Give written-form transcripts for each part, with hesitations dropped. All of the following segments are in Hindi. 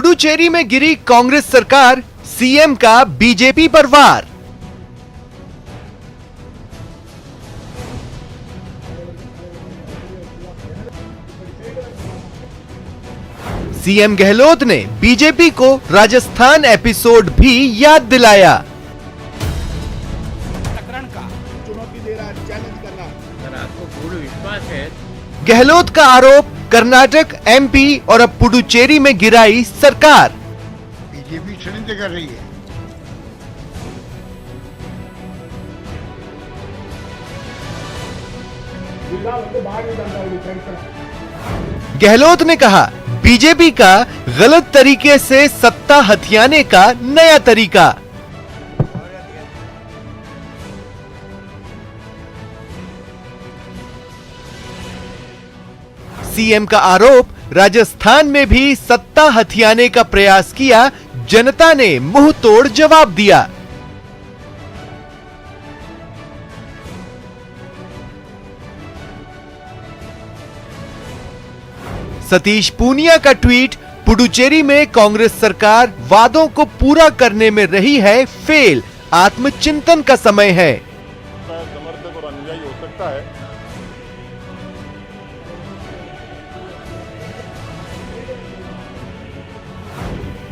पुडुचेरी में गिरी कांग्रेस सरकार, सीएम का बीजेपी पर वार। सीएम गहलोत ने बीजेपी को राजस्थान एपिसोड भी याद दिलाया। चुनौती दे रहा, चैलेंज कर रहा। आपको पूर्ण विश्वास है? गहलोत का आरोप, कर्नाटक, एमपी और अब पुडुचेरी में गिराई सरकार। बीजेपी षड्यंत्र कर रही है। गहलोत ने कहा, बीजेपी का गलत तरीके से सत्ता हथियाने का नया तरीका। सीएम का आरोप, राजस्थान में भी सत्ता हथियाने का प्रयास किया, जनता ने मुंह तोड़ जवाब दिया। सतीश पूनिया का ट्वीट, पुडुचेरी में कांग्रेस सरकार वादों को पूरा करने में रही है फेल, आत्मचिंतन का समय है। समर्थक और अनुयायी हो सकता है।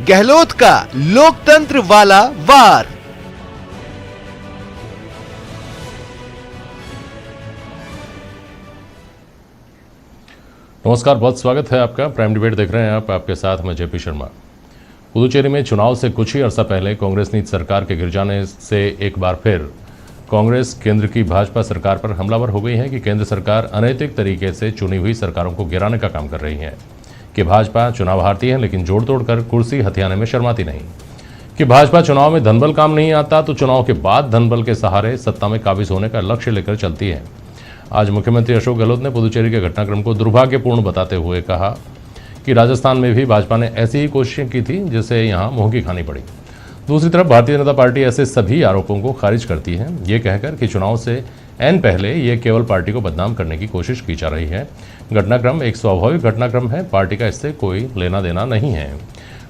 गहलोत का लोकतंत्र वाला वार। नमस्कार, बहुत स्वागत है आपका। प्राइम डिबेट देख रहे हैं आप, आपके साथ मैं जेपी शर्मा। पुडुचेरी में चुनाव से कुछ ही अर्सा पहले कांग्रेस नीति सरकार के गिर जाने से एक बार फिर कांग्रेस केंद्र की भाजपा सरकार पर हमलावर हो गई है कि केंद्र सरकार अनैतिक तरीके से चुनी हुई सरकारों को गिराने का काम कर रही है, कि भाजपा चुनाव हारती है लेकिन जोड़ तोड़ कर कुर्सी हथियाने में शर्माती नहीं, कि भाजपा चुनाव में धनबल काम नहीं आता तो चुनाव के बाद धनबल के सहारे सत्ता में काबिज होने का लक्ष्य लेकर चलती है। आज मुख्यमंत्री अशोक गहलोत ने पुडुचेरी के घटनाक्रम को दुर्भाग्यपूर्ण बताते हुए कहा कि राजस्थान में भी भाजपा ने ऐसी ही कोशिशें की थी जिससे यहां मुंह की खानी पड़ी। दूसरी तरफ भारतीय जनता पार्टी ऐसे सभी आरोपों को खारिज करती है, ये कहकर कि चुनाव से एन पहले ये केवल पार्टी को बदनाम करने की कोशिश की जा रही है। घटनाक्रम एक स्वाभाविक घटनाक्रम है, पार्टी का इससे कोई लेना देना नहीं है।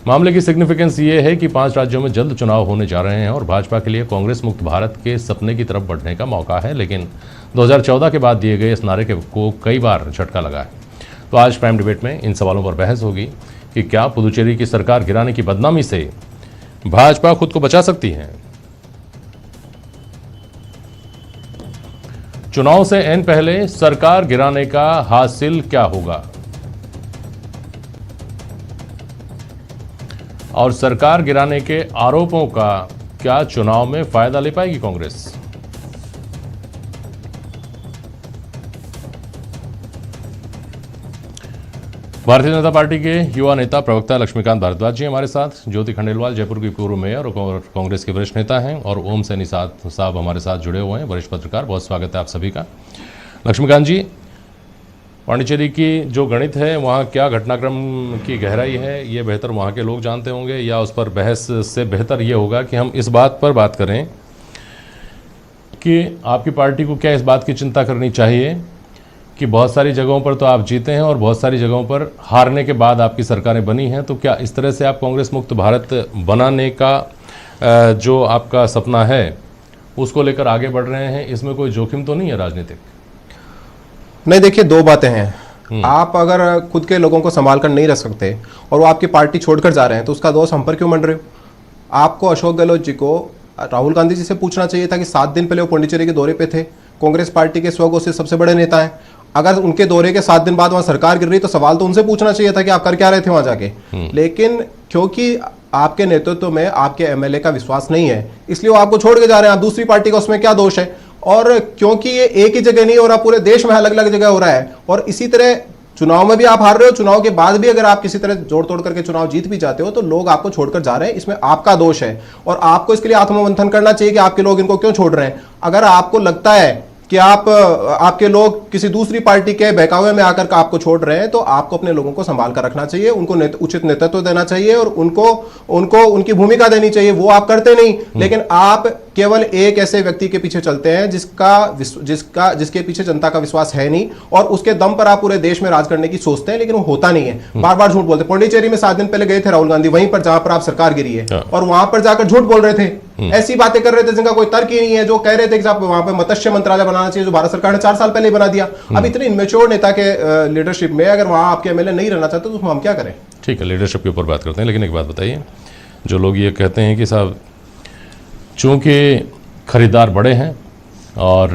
मामले की सिग्निफिकेंस ये है कि 5 राज्यों में जल्द चुनाव होने जा रहे हैं और भाजपा के लिए कांग्रेस मुक्त भारत के सपने की तरफ बढ़ने का मौका है, लेकिन 2014 के बाद दिए गए इस नारे को कई बार झटका लगा है। तो आज प्राइम डिबेट में इन सवालों पर बहस होगी कि क्या पुडुचेरी की सरकार गिराने की बदनामी से भाजपा खुद को बचा सकती है। चुनाव से एन पहले सरकार गिराने का हासिल क्या होगा और सरकार गिराने के आरोपों का क्या चुनाव में फायदा ले पाएगी कांग्रेस। भारतीय जनता पार्टी के युवा नेता प्रवक्ता लक्ष्मीकांत भारद्वाज जी हमारे साथ, ज्योति खंडेलवाल जयपुर की पूर्व मेयर और कांग्रेस के वरिष्ठ नेता हैं, और ओम सैनी साहब हमारे साथ जुड़े हुए हैं, वरिष्ठ पत्रकार। बहुत स्वागत है आप सभी का। लक्ष्मीकांत जी, पांडिचेरी की जो गणित है वहाँ क्या घटनाक्रम की गहराई है, ये बेहतर वहाँ के लोग जानते होंगे, या उस पर बहस से बेहतर ये होगा कि हम इस बात पर बात करें कि आपकी पार्टी को क्या इस बात की चिंता करनी चाहिए कि बहुत सारी जगहों पर तो आप जीते हैं और बहुत सारी जगहों पर हारने के बाद आपकी सरकारें बनी हैं, तो क्या इस तरह से आप कांग्रेस मुक्त भारत बनाने का जो आपका सपना है उसको लेकर आगे बढ़ रहे हैं, इसमें कोई जोखिम तो नहीं है राजनीतिक? नहीं, देखिए, दो बातें हैं। आप अगर खुद के लोगों को संभाल कर नहीं रख सकते और वो आपकी पार्टी छोड़कर जा रहे हैं तो उसका दोष हम पर क्यों मंड रहे हो? आपको अशोक गहलोत जी को राहुल गांधी जी से पूछना चाहिए था कि 7 दिन पहले वो पुडुचेरी के दौरे पे थे, कांग्रेस पार्टी के स्वघोषित सबसे बड़े नेता हैं। अगर उनके दौरे के 7 दिन बाद वहां सरकार गिर रही तो सवाल तो उनसे पूछना चाहिए था कि आप कर क्या रहे थे वहां जाके। लेकिन क्योंकि आपके नेतृत्व में आपके एमएलए का विश्वास नहीं है, इसलिए वो आपको छोड़ के जा रहे हैं। आप दूसरी पार्टी का उसमें क्या दोष है? और क्योंकि ये एक ही जगह नहीं हो रहा, पूरे देश में अलग अलग जगह हो रहा है, और इसी तरह चुनाव में भी आप हार रहे हो, चुनाव के बाद भी अगर आप किसी तरह जोड़ तोड़ करके चुनाव जीत भी जाते हो तो लोग आपको छोड़कर जा रहे हैं, इसमें आपका दोष है। और आपको इसके लिए आत्ममंथन करना चाहिए कि आपके लोग इनको क्यों छोड़ रहे हैं। अगर आपको लगता है कि आपके लोग किसी दूसरी पार्टी के बहकावे में आकर आपको छोड़ रहे हैं, तो आपको अपने लोगों को संभाल कर रखना चाहिए, उनको उचित नेतृत्व देना चाहिए और उनको उनकी भूमिका देनी चाहिए। वो आप करते नहीं, लेकिन आप केवल एक ऐसे व्यक्ति के पीछे चलते हैं जिसके पीछे जनता का विश्वास है नहीं, और उसके दम पर आप पूरे देश में राज करने की सोचते हैं, लेकिन वो होता नहीं है। बार बार झूठ बोलते। पौंडीचेरी में 7 दिन पहले गए थे राहुल गांधी, वहीं पर जहां पर आप सरकार गिरी है, और वहां पर जाकर झूठ बोल रहे थे, ऐसी बातें कर रहे थे जिनका कोई तर्क ही नहीं है, जो कह रहे थे कि वहां पर मत्स्य मंत्रालय बनाना चाहिए, जो भारत सरकार ने 4 साल पहले बना दिया। अब इतने इनमेच्योर नेता के लीडरशिप में अगर वहां आपके एमएलए नहीं रहना चाहते तो हम क्या करें? ठीक है, लीडरशिप के ऊपर बात करते हैं, लेकिन एक बात बताइए, जो लोग ये कहते हैं कि साहब चूंकि खरीदार बड़े हैं और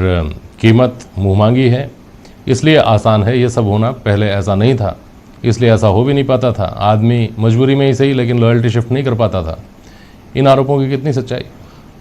कीमत मुंहमांगी है, इसलिए आसान है ये सब होना, पहले ऐसा नहीं था, इसलिए ऐसा हो भी नहीं पाता था, आदमी मजबूरी में ही सही लेकिन लॉयल्टी शिफ्ट नहीं कर पाता था, इन आरोपों की कितनी सच्चाई?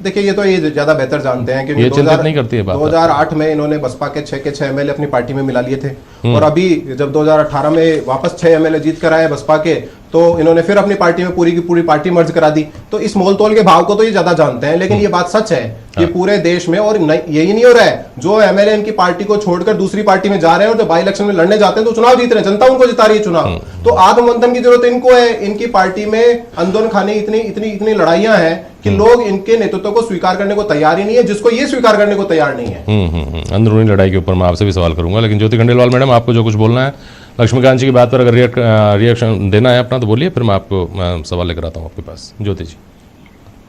देखिए, ये ज्यादा बेहतर जानते हैं क्योंकि ये चिंतित नहीं करती है बात। 2008 में इन्होंने बसपा के 6 एमएलए अपनी पार्टी में मिला लिए थे, और अभी जब 2018 में वापस 6 एमएलए जीत कर आए बसपा के, तो इन्होंने फिर अपनी पार्टी में पूरी की पूरी पार्टी मर्ज करा दी। तो इस मोल तोल के भाव को तो ये ज्यादा जानते हैं, लेकिन ये बात सच है कि पूरे देश में, और यही नहीं हो रहा है, जो एमएलए इनकी पार्टी को छोड़कर दूसरी पार्टी में जा रहे हैं और जब बाई इलेक्शन में लड़ने जाते हैं तो चुनाव जीत रहे हैं, जनता उनको जिता रही है चुनाव। तो आत्ममंथन की जरूरत इनको है। इनकी पार्टी में आंदोलन खाने इतनी लड़ाइयां हैं कि लोग इनके नेतृत्व को स्वीकार करने को तैयार ही नहीं है, जिसको ये स्वीकार करने को तैयार नहीं है। अंदरूनी लड़ाई के ऊपर मैं आपसे भी सवाल करूंगा, लेकिन ज्योति खंडेलवाल मैडम, आपको जो कुछ बोलना है लक्ष्मीकांत जी की बात पर अगर रिएक्शन देना है अपना तो बोलिए, फिर मैं आपको सवाल लेकर आता हूँ आपके पास। ज्योति जी।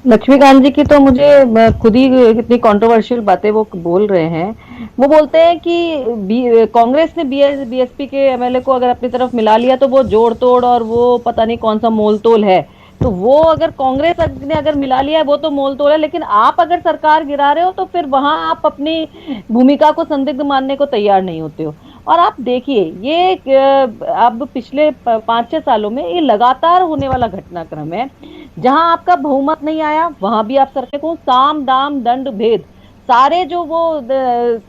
लक्ष्मीकांत जी की तो मुझे खुद ही कितनी कंट्रोवर्शियल बातें वो बोल रहे हैं। वो बोलते हैं कि कांग्रेस ने बीएसपी के एमएलए को अगर अपनी तरफ मिला लिया तो वो जोड़ तोड़ और वो पता नहीं कौन सा मोल तोल है। तो वो अगर कांग्रेस ने अगर मिला लिया है वो तो मोल तोल है, लेकिन आप अगर सरकार गिरा रहे हो तो फिर वहां आप अपनी भूमिका को संदिग्ध मानने को तैयार नहीं होते हो। और आप देखिए, ये अब पिछले 5-6 सालों में ये लगातार होने वाला घटनाक्रम है। जहां आपका बहुमत नहीं आया वहां भी आप सरकार को साम दाम दंड भेद सारे जो वो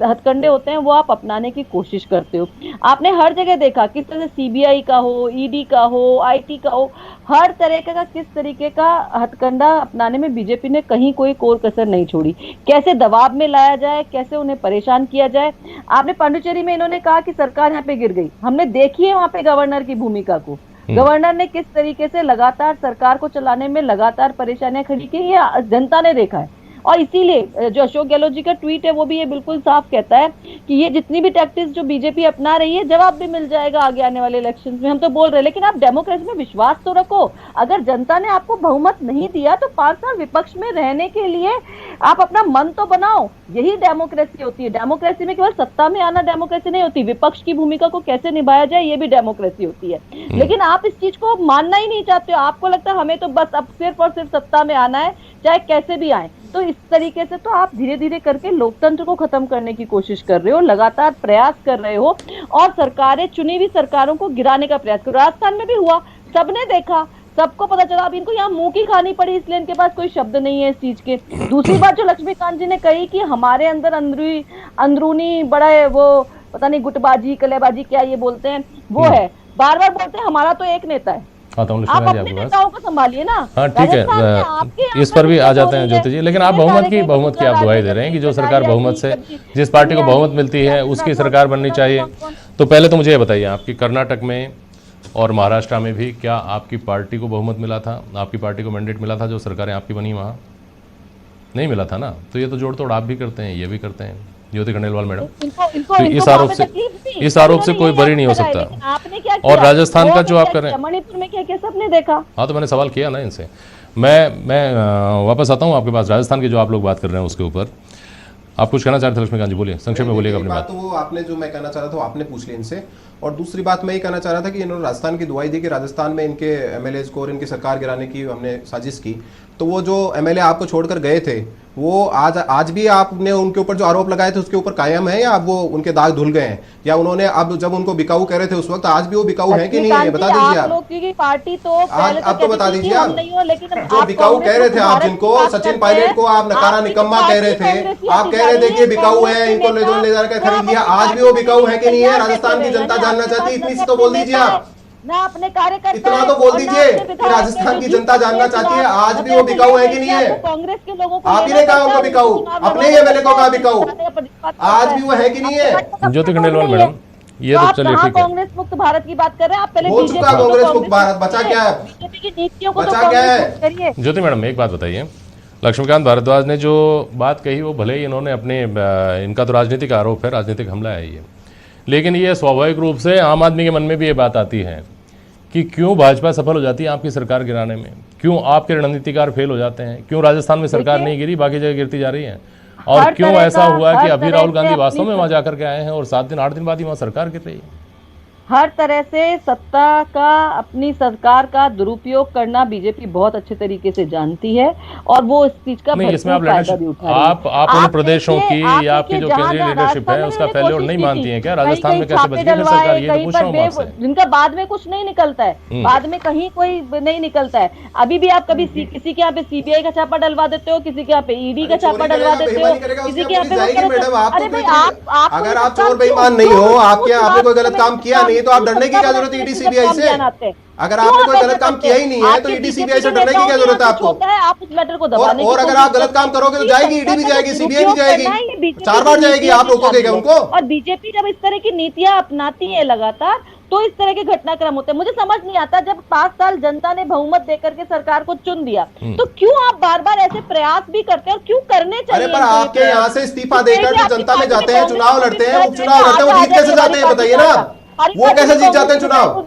हथकंडे होते हैं वो आप अपनाने की कोशिश करते हो। आपने हर जगह देखा किस तरह से सीबीआई का हो, ईडी का हो, आईटी का हो, हर तरह का किस तरीके का हथकंडा अपनाने में बीजेपी ने कहीं कोई कोर कसर नहीं छोड़ी। कैसे दबाव में लाया जाए, कैसे उन्हें परेशान किया जाए। आपने पांडुचेरी में इन्होंने कहा कि सरकार यहाँ पे गिर गई, हमने देखी है वहां पे गवर्नर की भूमिका को। गवर्नर ने किस तरीके से लगातार सरकार को चलाने में लगातार परेशानियां खड़ी की, ये जनता ने देखा है। और इसीलिए जो अशोक गहलोत जी का ट्वीट है वो भी ये बिल्कुल साफ कहता है कि ये जितनी भी टैक्टिक्स जो बीजेपी अपना रही है, जवाब भी मिल जाएगा आगे आने वाले इलेक्शंस में। हम तो बोल रहे हैं, लेकिन आप डेमोक्रेसी में विश्वास तो रखो। अगर जनता ने आपको बहुमत नहीं दिया तो 5 साल विपक्ष में रहने के लिए आप अपना मन तो बनाओ। यही डेमोक्रेसी होती है। डेमोक्रेसी में केवल सत्ता में आना डेमोक्रेसी नहीं होती, विपक्ष की भूमिका को कैसे निभाया जाए ये भी डेमोक्रेसी होती है। लेकिन आप इस चीज को मानना ही नहीं चाहते हो। आपको लगता है हमें तो बस अब सिर्फ और सिर्फ सत्ता में आना है, चाहे कैसे भी आए। तो इस तरीके से तो आप धीरे धीरे करके लोकतंत्र को खत्म करने की कोशिश कर रहे हो, लगातार प्रयास कर रहे हो, और सरकारें, चुनी हुई सरकारों को गिराने का प्रयास करो। राजस्थान में भी हुआ, सबने देखा, सबको पता चला। अब इनको यहाँ मुंह की खानी पड़ी, इसलिए इनके पास कोई शब्द नहीं है इस चीज के। दूसरी बात जो लक्ष्मीकांत जी ने कही कि हमारे अंदर अंदरूनी बड़ा है, वो पता नहीं गुटबाजी, कलेबाजी क्या ये बोलते हैं, वो है। बार बार बोलते हैं हमारा तो एक नेता है। आप अपने नेताओं को संभालिए ना। हाँ ठीक है, इस पर भी आ जाते हैं ज्योति जी, लेकिन आप बहुमत की आप दुहाई दे रहे हैं कि जो सरकार बहुमत से, जिस पार्टी को बहुमत मिलती है उसकी सरकार बननी चाहिए। तो पहले तो मुझे ये बताइए, आपकी कर्नाटक में और महाराष्ट्र में भी क्या आपकी पार्टी को बहुमत मिला था? आपकी पार्टी को मैंडेट मिला था जो सरकारें आपकी बनी? वहाँ नहीं मिला था ना। तो ये तो जोड़ तोड़ आप भी करते हैं, ये भी करते हैं ज्योति खंडेलवाल मैडम। तो इस आरोप से कोई बरी नहीं हो सकता। आपने क्या और राजस्थान का जो आप कर रहे हैं, मणिपुर में क्या सबने देखा। हाँ, तो मैंने सवाल किया ना इनसे। मैं वापस आता हूँ आपके पास। राजस्थान की जो आप लोग बात कर रहे हैं उसके ऊपर आप कुछ कहना चाहते हैं लक्ष्मीकांत जी? बोलिए, संक्षेप में बोलिएगा अपनी बात। तो वो आपने जो मैं कहना चाह रहा था वो आपने पूछ लिया इनसे। और दूसरी बात मैं ये कहना चाह रहा था कि इन्होंने राजस्थान की दुआई दी कि राजस्थान में इनके एमएलए को और इनकी सरकार गिराने की हमने साजिश की। तो वो जो एमएलए आपको छोड़कर गए थे वो आज भी आपने उनके ऊपर जो आरोप लगाए थे उसके ऊपर कायम है, या अब वो उनके दाग धुल गए हैं, या उन्होंने अब जब उनको बिकाऊ कह रहे थे उस वक्त आज भी वो बिकाऊ है कि नहीं है? बता दीजिए आप लोग की पार्टी तो आप तो बता दीजिए आप। जो बिकाऊ कह रहे थे आप, जिनको सचिन पायलट को आप नकारा निकम्मा कह रहे थे, आप कह रहे थे कि बिकाऊ है, इनको ले जाकर खरीद लिया, आज भी वो बिकाऊ है कि नहीं है? राजस्थान की जनता जानना चाहती है, इतनी सी तो बोल दीजिए आप। ना अपने कार्यकर्ता इतना तो बोल दीजिए कि राजस्थान की जनता जानना चाहती है आज भी वो बिकाऊ है कि नहीं है। कांग्रेस के लोगों को आप ही ने कहा उनको बिकाऊ, अपने ही एमएलए को कहा बिकाऊ, आज भी वो है कि नहीं है? ज्योति खंडेलवाल मैडम, ये तो चलिए ठीक है, कांग्रेस मुक्त भारत की बात कर रहे हैं आप, पहले हो चुका कांग्रेस मुक्त भारत, बचा क्या है? बीजेपी की नीतियों को तो बचा क्या है? कांग्रेस मुक्त करिए। ज्योति मैडम एक बात बताइए, लक्ष्मीकांत भारद्वाज ने जो बात कही वो भले ही इन्होंने अपने इनका तो राजनीतिक आरोप है, राजनीतिक हमला है ये, लेकिन ये स्वाभाविक रूप से आम आदमी के मन में भी ये बात आती है कि क्यों भाजपा सफल हो जाती है आपकी सरकार गिराने में, क्यों आपके रणनीतिकार फेल हो जाते हैं, क्यों राजस्थान में सरकार नहीं गिरी बाकी जगह गिरती जा रही है, और क्यों ऐसा हुआ कि अभी राहुल गांधी वास्तव में वहां जाकर के आए हैं और 7 दिन 8 दिन बाद ही वहां सरकार गिर रही है। हर तरह से सत्ता का, अपनी सरकार का दुरुपयोग करना बीजेपी बहुत अच्छे तरीके से जानती है और वो इस चीज का नहीं, इसमें भरपूर फायदा भी उठा रही है। आप उन प्रदेशों की या आपकी जो केंद्रीय लीडरशिप है उसका फेल्योर नहीं मानती है क्या? राजस्थान में कैसे बच गई फिर सरकार, ये तो पूछ रहा हूं आपसे। जिनका बाद में कुछ नहीं निकलता है, बाद में कहीं कोई नहीं निकलता है। अभी भी आप कभी किसी के यहाँ पे सीबीआई का छापा डलवा देते हो, किसी के यहाँ पे ईडी का छापा डलवा देते हो, किसी के यहाँ पे, अगर आप चोर बेईमान नहीं हो, आपके आपने कोई गलत काम किया नहीं तो आप डरने की क्या जरूरत है ईडी सीबीआई से? अगर आपने कोई गलत काम किया ही नहीं है तो ईडी सीबीआई से डरने की क्या जरूरत है आपको? आप उस मैटर को दबाने और अगर आप गलत काम करोगे तो जाएगी, ईडी भी जाएगी, सीबीआई भी जाएगी, 4 बार जाएगी, आप रोकोगे क्या उनको? और बीजेपी जब इस तरह की नीतियां अपनाती है लगातार तो इस तरह के घटनाक्रम होते हैं। मुझे समझ नहीं आता, जब 5 साल जनता ने बहुमत देकर के सरकार को चुन दिया तो क्यों आप बार बार ऐसे प्रयास भी करते हैं और क्यों करने चाहिए? अरे पर आपके यहाँ से इस्तीफा देकर जो जनता में जाते हैं, चुनाव लड़ते हैं, उपचुनाव लड़ते हैं, वो जीत कैसे जाते हैं बताइए ना? वो कैसे जीत जाते हैं चुनाव?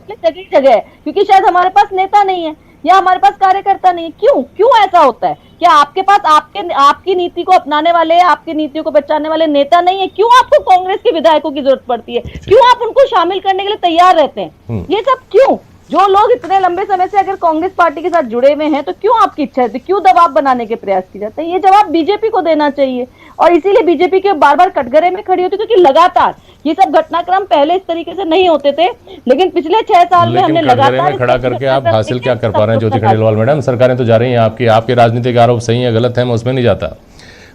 जगह क्योंकि शायद हमारे पास नेता नहीं है या हमारे पास कार्यकर्ता नहीं है। क्यों ऐसा होता है? क्या आपके पास आपकी नीति को अपनाने वाले, आपकी नीतियों को पहचानने वाले नेता नहीं है? क्यों आपको कांग्रेस के विधायकों की जरूरत पड़ती है? क्यों आप उनको शामिल करने के लिए तैयार रहते हैं? ये सब क्यों? जो लोग इतने लंबे समय से अगर कांग्रेस पार्टी के साथ जुड़े हुए हैं तो क्यों आपकी इच्छा है, क्यों दबाव बनाने के प्रयास किए जाते हैं? ये जवाब बीजेपी को देना चाहिए और इसीलिए बीजेपी के बार बार कटघरे में खड़ी होती है, क्योंकि लगातार ये सब घटनाक्रम पहले इस तरीके से नहीं होते थे, लेकिन पिछले 6 साल में हमने लगातार खड़ा करके आप हासिल क्या कर पा रहे हैं ज्योति खंडेलवाल मैडम? सरकारें तो जा रही हैं आपके राजनीतिक आरोप सही है गलत है, मैं उसमें नहीं जाता,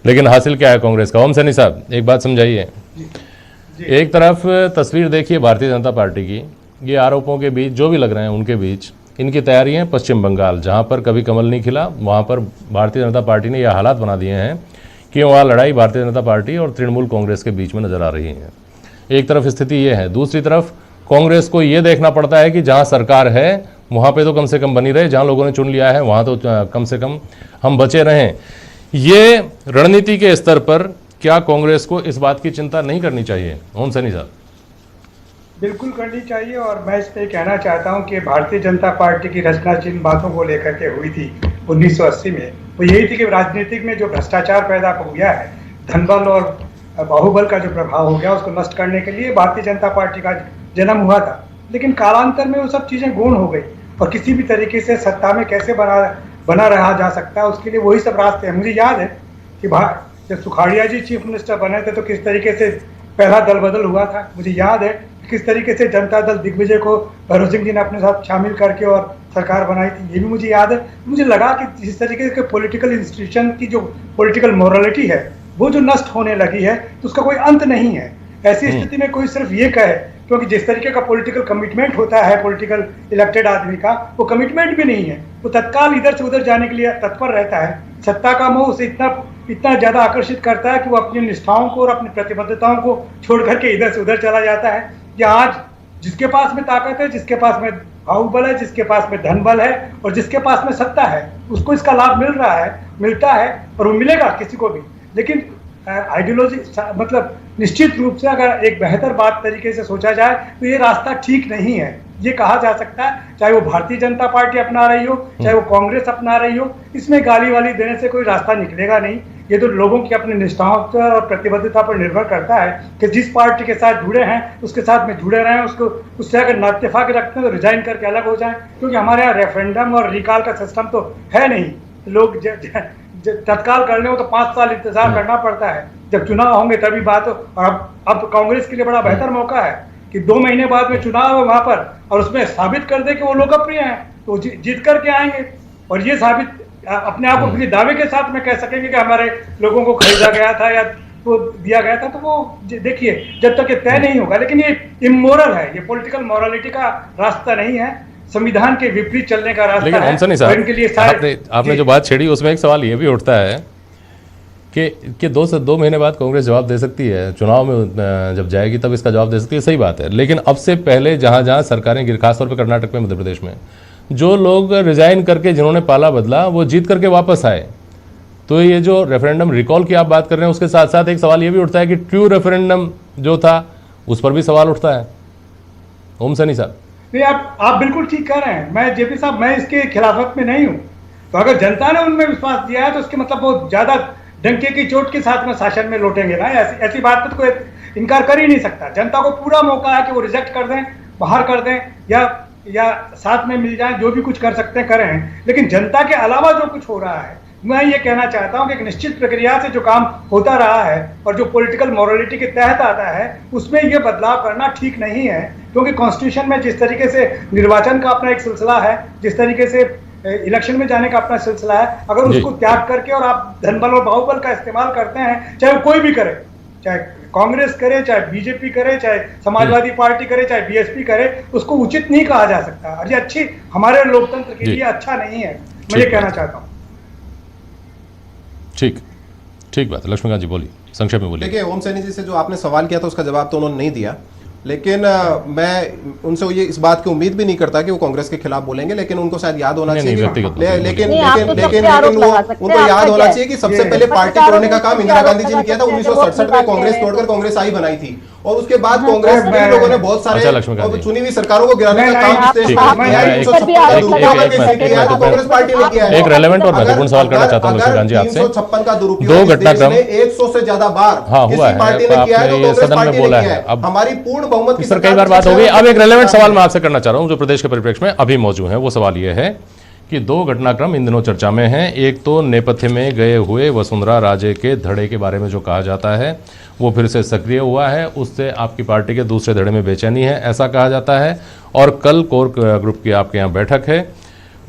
लेकिन हासिल क्या है कांग्रेस का? ओम सैनी साहब एक बात समझाइए। एक तरफ तस्वीर देखिए भारतीय जनता पार्टी की, ये आरोपों के बीच जो भी लग रहे हैं उनके बीच इनकी तैयारियां पश्चिम बंगाल, जहां पर कभी कमल नहीं खिला, वहां पर भारतीय जनता पार्टी ने यह हालात बना दिए हैं कि वहाँ लड़ाई भारतीय जनता पार्टी और तृणमूल कांग्रेस के बीच में नजर आ रही है। एक तरफ स्थिति ये है, दूसरी तरफ कांग्रेस को ये देखना पड़ता है कि जहाँ सरकार है वहाँ पे तो कम से कम बनी रहे, जहाँ लोगों ने चुन लिया है वहाँ तो कम से कम हम बचे रहें। ये रणनीति के स्तर पर क्या कांग्रेस को इस बात की चिंता नहीं करनी चाहिए? ओम सैनी साहब। बिल्कुल करनी चाहिए और मैं इस पर कहना चाहता हूं कि भारतीय जनता पार्टी की रचना जिन बातों को लेकर के हुई थी 1980 में, वो यही थी कि राजनीतिक में जो भ्रष्टाचार पैदा हो गया है, धनबल और बाहुबल का जो प्रभाव हो गया, उसको नष्ट करने के लिए भारतीय जनता पार्टी का जन्म हुआ था। लेकिन कालांतर में वो सब चीज़ें गौण हो गई और किसी भी तरीके से सत्ता में कैसे बना रहा जा सकता है, उसके लिए वही सब रास्ते हैं। मुझे याद है कि जब सुखाड़िया जी चीफ मिनिस्टर बने थे तो किस तरीके से पहला दल बदल हुआ था। मुझे याद है किस तरीके से जनता दल दिग्विजय को भैरव सिंह जी ने अपने साथ शामिल करके और सरकार बनाई थी, ये भी मुझे याद है। मुझे लगा कि जिस तरीके से पॉलिटिकल इंस्टीट्यूशन की जो पॉलिटिकल मोरालिटी है वो जो नष्ट होने लगी है तो उसका कोई अंत नहीं है। ऐसी स्थिति में कोई सिर्फ ये कहे, क्योंकि जिस तरीके का पॉलिटिकल कमिटमेंट होता है पॉलिटिकल इलेक्टेड आदमी का, वो कमिटमेंट भी नहीं है। वो तत्काल इधर से उधर जाने के लिए तत्पर रहता है। सत्ता का मोह उसे इतना ज्यादा आकर्षित करता है कि वो अपनी निष्ठाओं को और अपनी प्रतिबद्धताओं को छोड़ करके इधर से उधर चला जाता है। या आज जिसके पास में ताकत है, जिसके पास में बाहुबल है, जिसके पास में धनबल है और जिसके पास में सत्ता है, उसको इसका लाभ मिलता है और वो मिलेगा किसी को भी। लेकिन आइडियोलॉजी मतलब निश्चित रूप से अगर एक बेहतर बात तरीके से सोचा जाए तो ये रास्ता ठीक नहीं है, ये कहा जा सकता है। चाहे वो भारतीय जनता पार्टी अपना रही हो, चाहे वो कांग्रेस अपना रही हो, इसमें गाली वाली देने से कोई रास्ता निकलेगा नहीं। ये तो लोगों की अपनी निष्ठाओं पर और प्रतिबद्धता पर निर्भर करता है कि जिस पार्टी के साथ जुड़े हैं उसके साथ में जुड़े रहें। उससे अगर नाइत्तेफाक रखते हैं तो रिजाइन करके अलग हो जाएं, क्योंकि हमारे यहाँ रेफरेंडम और रिकॉल का सिस्टम तो है नहीं। लोग तत्काल करने हो तो 5 साल इंतजार करना पड़ता है, जब चुनाव होंगे तभी बात हो। और अब कांग्रेस के लिए बड़ा बेहतर मौका है कि 2 महीने बाद में चुनाव है वहां पर और उसमें साबित कर दे कि वो लोकप्रिय हैं, तो जीत करके आएंगे और ये साबित अपने आप को अपने दावे के साथ में कह सकेंगे कि हमारे लोगों को खरीदा गया था या तो दिया गया था। तो वो देखिए जब तक ये तय नहीं होगा, लेकिन ये इमोरल है, ये पॉलिटिकल मॉरलिटी का रास्ता नहीं है, संविधान के विपरीत चलने का रास्ता लेकिन है। हमसे नहीं और इनके लिए साहब, आपने जो बात छेड़ी उसमें एक सवाल ये भी उठता है कि 2 से 2 महीने बाद कांग्रेस जवाब दे सकती है, चुनाव में जब जाएगी तब इसका जवाब दे सकती है, सही बात है। लेकिन अब से पहले जहां जहां सरकारें गिर, खासतौर पर कर्नाटक में, मध्य प्रदेश में, जो लोग रिजाइन करके जिन्होंने पाला बदला वो जीत करके वापस आए। तो ये जो रेफरेंडम रिकॉल की आप बात कर रहे हैं, उसके साथ साथ एक सवाल ये भी उठता है कि ट्रू रेफरेंडम जो था उस पर भी सवाल उठता है। ओम सैनी साहब, नहीं, आप बिल्कुल ठीक कह रहे हैं। मैं जेपी साहब, मैं इसके खिलाफत में नहीं हूं। तो अगर जनता ने उनमें विश्वास दिया है तो उसके मतलब वो ज्यादा डंके की चोट के साथ में शासन में लौटेंगे ना, ऐसी बात पर तो कोई इनकार कर ही नहीं सकता। जनता को पूरा मौका है कि वो रिजेक्ट कर दें, बाहर कर दें, या साथ में मिल जाएं, जो भी कुछ कर सकते हैं करें। लेकिन जनता के अलावा जो कुछ हो रहा है, मैं ये कहना चाहता हूं कि एक निश्चित प्रक्रिया से जो काम होता रहा है और जो पॉलिटिकल मॉरलिटी के तहत आता है, उसमें ये बदलाव करना ठीक नहीं है। क्योंकि कॉन्स्टिट्यूशन में जिस तरीके से निर्वाचन का अपना एक सिलसिला है, जिस तरीके से इलेक्शन में जाने का अपना सिलसिला है, अगर उसको त्याग करके और आप धनबल और बाहुबल का इस्तेमाल करते हैं, चाहे वो कोई भी करे, चाहे कांग्रेस करे, चाहे बीजेपी करे, चाहे समाजवादी पार्टी करे, चाहे बीएसपी करे, उसको उचित नहीं कहा जा सकता। और ये अच्छी हमारे लोकतंत्र के लिए अच्छा नहीं है, मैं ये कहना चाहता हूँ। ठीक बात। लक्ष्मीकांत जी बोलिए, संक्षेप में बोलिए। देखिए, ओम सैनी जी से जो आपने सवाल किया था उसका जवाब तो उन्होंने नहीं दिया, लेकिन मैं उनसे ये इस बात की उम्मीद भी नहीं करता कि वो कांग्रेस के खिलाफ बोलेंगे, लेकिन उनको शायद याद होना चाहिए, लेकिन उनको याद होना चाहिए कि सबसे पहले पार्टी तोड़ने का काम इंदिरा गांधी जी ने किया था। 1967 में कांग्रेस तोड़कर कांग्रेस आई बनाई थी, और उसके बाद कांग्रेस के लोगों ने बहुत सारे चुनी हुई सरकारों को गिराने का काम कांग्रेस पार्टी ने किया है। एक रेलेवेंट और महत्वपूर्ण सवाल करना चाहता हूं लक्ष्मीकांत जी आपसे। 356 का दुरुपयोग 2 घटनाक्रम 100 से ज्यादा बार हुआ है, पार्टी ने किया है, तो कांग्रेस सदन में पार्टी बोला ने किया है। है। अब हमारी पूर्ण बहुमत की सर कई बार बात हो गई। अब एक रेलेवेंट सवाल मैं आपसे करना चाह रहा हूं जो प्रदेश के परिप्रेक्ष्य में अभी मौजूद है। वो सवाल ये है कि 2 घटनाक्रम इन दिनों चर्चा में हैं। एक तो नेपथ्य में गए हुए वसुंधरा राजे के धड़े के बारे में जो कहा जाता है वो फिर से सक्रिय हुआ है, उससे आपकी पार्टी के दूसरे धड़े में बेचैनी है, ऐसा कहा जाता है। और कल कोर ग्रुप की आपके यहाँ बैठक है,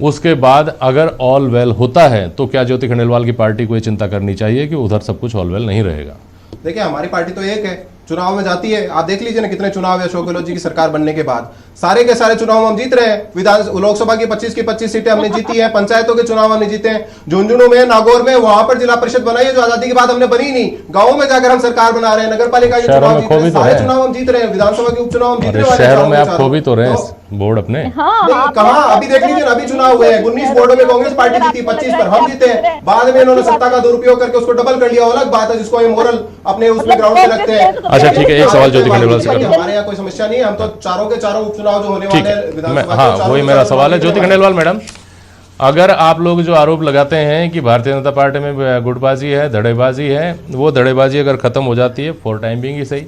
उसके बाद अगर ऑल वेल होता है तो क्या ज्योति खंडेलवाल की पार्टी को ये चिंता करनी चाहिए कि उधर सब कुछ ऑल वेल नहीं रहेगा? देखिए, हमारी पार्टी तो एक है, चुनाव में जाती है। आप देख लीजिए ना कितने चुनाव है अशोक गहलोत जी की सरकार बनने के बाद, सारे के सारे चुनाव हम जीत रहे हैं। विधान लोकसभा की 25 सीटें हमने जीती है, पंचायतों के चुनाव हमने जीते हैं, झुंझुनू में, नागौर में, वहां पर जिला परिषद बनाई है जो आजादी के बाद हमने बनी नहीं। गाँव में जाकर हम सरकार बना रहे हैं, नगर पालिका के चुनाव जीत रहे हैं, सारे चुनाव हम जीत रहे हैं, विधानसभा के उपचुनाव हम जीत रहे हैं। शहरों में आप खो भी तो रहे हैं बोर्ड अपने, कहा अभी देख लीजिए, अभी चुनाव हुए हैं, 19 बोर्डों में कांग्रेस पार्टी जीती, 25 पर हम जीते हैं। बाद में इन्होंने सत्ता का दुरुपयोग करके उसको डबल कर लिया, अलग बात है, जिसको इमोरल अपने उसमें ग्राउंड पे रखते हैं। अच्छा ठीक है, एक सवाल ज्योति खंडेलवाल से करता हूं। हमारे यहाँ कोई समस्या नहीं है, हम तो चारों के चारों उपचुनाव जो होने वाले हैं विधानसभा, हाँ वही मेरा सवाल है। ज्योति खंडेलवाल मैडम, अगर आप लोग जो आरोप लगाते हैं कि भारतीय जनता पार्टी में गुटबाजी है, धड़ेबाजी है, वो धड़ेबाजी अगर खत्म हो जाती है फॉर टाइम बिंग ही सही,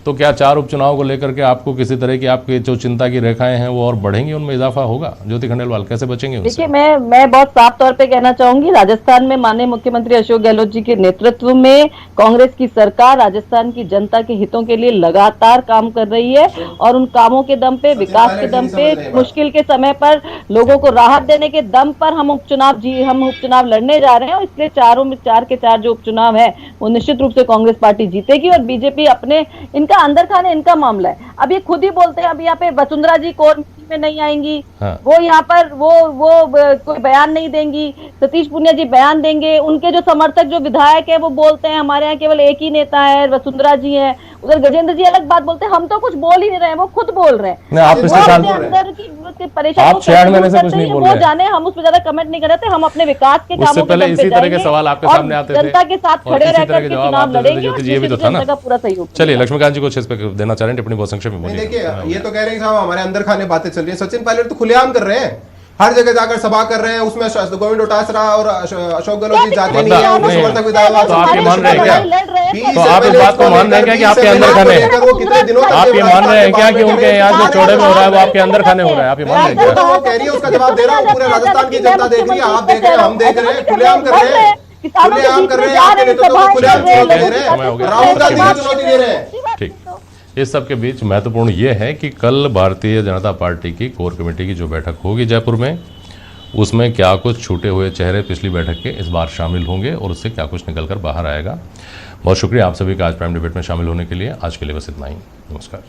तो क्या 4 उपचुनाव को लेकर के आपको किसी तरह की आपकी जो चिंता की रेखाएं हैं वो और बढ़ेंगी, उनमें इजाफा होगा? ज्योति खंडेलवाल कैसे बचेंगे उनसे? देखिए, मैं बहुत साफ तौर पे कहना चाहूंगी, राजस्थान में माननीय मुख्यमंत्री अशोक गहलोत जी के नेतृत्व में कांग्रेस की सरकार राजस्थान की जनता के हितों के लिए लगातार काम कर रही है, और उन कामों के दम पे, विकास के दम पे, मुश्किल के समय पर लोगों को राहत देने के दम पर हम उपचुनाव लड़ने जा रहे हैं। और इसलिए 4 के 4 जो उपचुनाव है वो निश्चित रूप से कांग्रेस पार्टी जीतेगी, और बीजेपी अपने इनका अंदर खाने इनका मामला है। अब ये खुद ही बोलते हैं, अब यहाँ पे वसुंधरा जी कोर में नहीं आएंगी, हाँ। वो यहाँ पर वो कोई बयान नहीं देंगी, सतीश पूनिया जी बयान देंगे, उनके जो समर्थक जो विधायक है वो बोलते हैं हमारे यहाँ केवल एक ही नेता है, वसुंधरा जी है, उधर गजेंद्र जी अलग बात बोलते हैं, हम तो कुछ बोल ही नहीं रहे हैं, वो खुद बोल रहे हैं। आप पिछले साल अंदर की परेशानी आप 6 महीने से कुछ नहीं बोल रहे हैं, वो जाने, हम उस पर ज्यादा कमेंट नहीं कर रहे थे, हम अपने विकास के कामों के पहले इसी तरह के सवाल आपके सामने आते थे, जनता के साथ खड़े रहकर चुनाव लड़ेंगे, ये भी तो था ना। पूरा सहयोग। चलिए लक्ष्मीकांत जी कुछ इस पे देना चाह रहे हैं टिप्पणी, बहुत संक्षेप में बोलिए। देखिए, ये तो कह रहे हैं साहब हमारे अंदर खाने बातें चल रही है। सचिन पायलट तो खुलेआम कर रहे हैं, हर जगह जाकर सभा कर रहे हैं, उसमें गोविंद डोटासरा और अशोक गहलोत जी जाते नहीं है, उनको समर्थक विधायक। तो आप ये मान रहे हैं क्या, तो आप इस बात को मान रहे हैं क्या कि आपके अंदर खाने, आप ये मान रहे हैं क्या कि उनके यहाँ जो चौड़े में हो रहा है वो आपके अंदर खाने हो रहा है? आप ये मान रहे हैं क्या? वो कह रही है, उसका जवाब दे रहा हूँ। पूरे राजस्थान की जनता देख रही है, आप देख रहे हैं, हम देख रहे हैं, खुलेआम कर रहे हैं, खुलेआम कर रहे हैं, आपके नेतृत्व को खुलेआम चुनौती दे रहे हैं, राहुल गांधी को चुनौती दे रहे हैं। ठीक, इस सब के बीच महत्वपूर्ण ये है कि कल भारतीय जनता पार्टी की कोर कमेटी की जो बैठक होगी जयपुर में, उसमें क्या कुछ छूटे हुए चेहरे पिछली बैठक के इस बार शामिल होंगे और उससे क्या कुछ निकलकर बाहर आएगा। बहुत शुक्रिया आप सभी का आज प्राइम डिबेट में शामिल होने के लिए। आज के लिए बस इतना ही। नमस्कार।